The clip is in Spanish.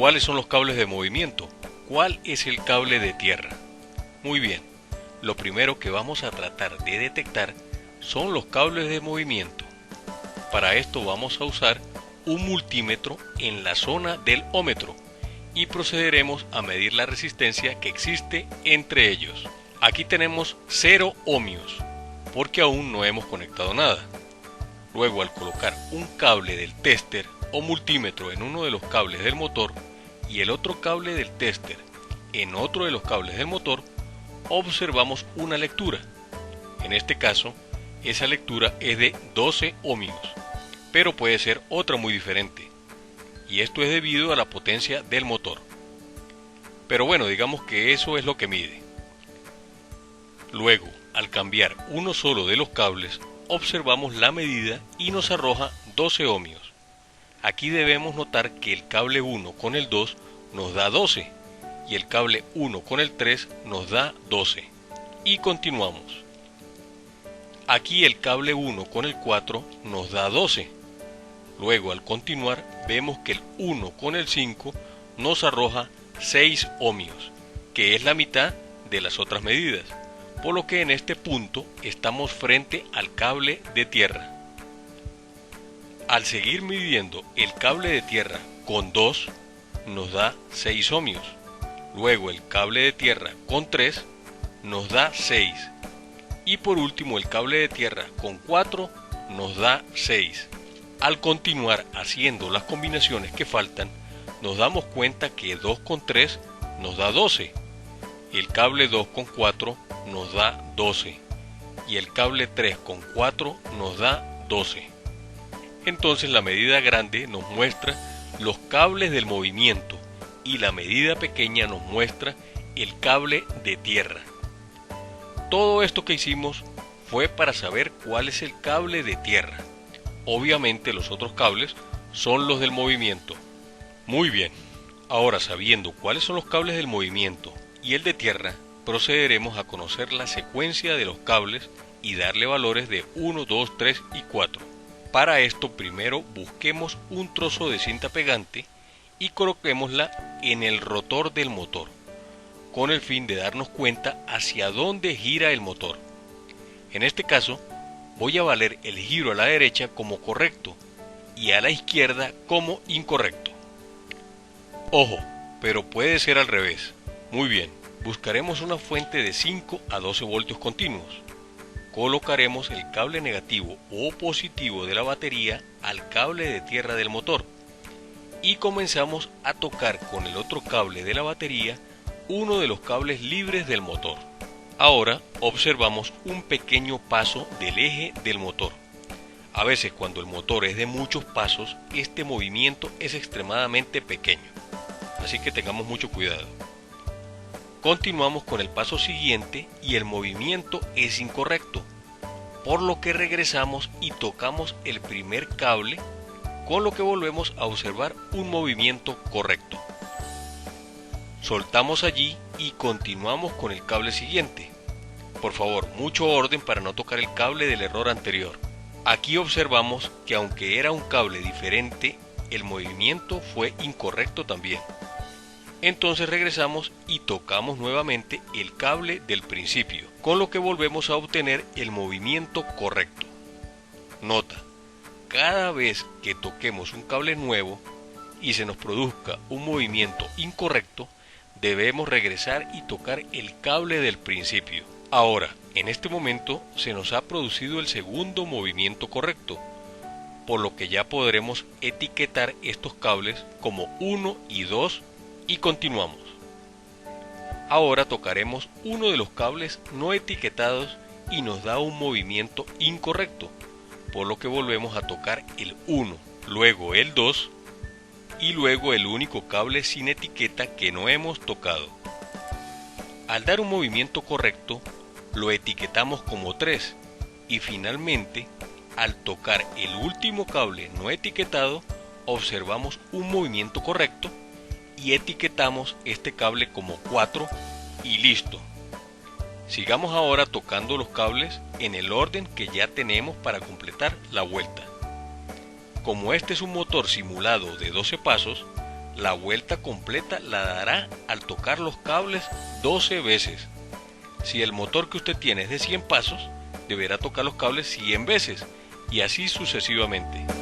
¿Cuáles son los cables de movimiento? ¿Cuál es el cable de tierra? Muy bien, lo primero que vamos a tratar de detectar son los cables de movimiento. Para esto vamos a usar un multímetro en la zona del ómetro y procederemos a medir la resistencia que existe entre ellos. Aquí tenemos 0 ohmios, porque aún no hemos conectado nada. Luego, al colocar un cable del tester o multímetro en uno de los cables del motor y el otro cable del tester en otro de los cables del motor, observamos una lectura. En este caso, esa lectura es de 12 ohmios, pero puede ser otra muy diferente, y esto es debido a la potencia del motor. Pero bueno, digamos que eso es lo que mide. Luego, al cambiar uno solo de los cables, observamos la medida y nos arroja 12 ohmios. Aquí debemos notar que el cable 1 con el 2 nos da 12 y el cable 1 con el 3 nos da 12. Y continuamos. Aquí el cable 1 con el 4 nos da 12. Luego, al continuar, vemos que el 1 con el 5 nos arroja 6 ohmios, que es la mitad de las otras medidas, por lo que en este punto estamos frente al cable de tierra. Al seguir midiendo el cable de tierra con 2, nos da 6 ohmios. Luego el cable de tierra con 3 nos da 6. Y por último el cable de tierra con 4 nos da 6. Al continuar haciendo las combinaciones que faltan, nos damos cuenta que 2 con 3 nos da 12. El cable 2 con 4 nos da 12. Y el cable 3 con 4 nos da 12. Entonces la medida grande nos muestra los cables del movimiento y la medida pequeña nos muestra el cable de tierra. Todo esto que hicimos fue para saber cuál es el cable de tierra. Obviamente los otros cables son los del movimiento. Muy bien, ahora sabiendo cuáles son los cables del movimiento y el de tierra, procederemos a conocer la secuencia de los cables y darle valores de 1, 2, 3 y 4. Para esto primero busquemos un trozo de cinta pegante y coloquémosla en el rotor del motor, con el fin de darnos cuenta hacia dónde gira el motor. En este caso, voy a valer el giro a la derecha como correcto y a la izquierda como incorrecto. Ojo, pero puede ser al revés. Muy bien, buscaremos una fuente de 5 a 12 voltios continuos. Colocaremos el cable negativo o positivo de la batería al cable de tierra del motor y comenzamos a tocar con el otro cable de la batería uno de los cables libres del motor. Ahora observamos un pequeño paso del eje del motor. A veces cuando el motor es de muchos pasos, este movimiento es extremadamente pequeño, así que tengamos mucho cuidado. Continuamos con el paso siguiente y el movimiento es incorrecto, por lo que regresamos y tocamos el primer cable, con lo que volvemos a observar un movimiento correcto. Soltamos allí y continuamos con el cable siguiente. Por favor, mucho orden para no tocar el cable del error anterior. Aquí observamos que aunque era un cable diferente, el movimiento fue incorrecto también. Entonces regresamos y tocamos nuevamente el cable del principio, con lo que volvemos a obtener el movimiento correcto. Nota, cada vez que toquemos un cable nuevo y se nos produzca un movimiento incorrecto, debemos regresar y tocar el cable del principio. Ahora, en este momento se nos ha producido el segundo movimiento correcto, por lo que ya podremos etiquetar estos cables como 1 y 2 y continuamos. Ahora tocaremos uno de los cables no etiquetados y nos da un movimiento incorrecto, por lo que volvemos a tocar el 1, luego el 2 y luego el único cable sin etiqueta que no hemos tocado. Al dar un movimiento correcto, lo etiquetamos como 3 y finalmente, al tocar el último cable no etiquetado, observamos un movimiento correcto y etiquetamos este cable como 4 y listo. Sigamos ahora tocando los cables en el orden que ya tenemos para completar la vuelta. Como este es un motor simulado de 12 pasos, La vuelta completa la dará al tocar los cables 12 veces. Si el motor que usted tiene es de 100 pasos, deberá tocar los cables 100 veces y así sucesivamente.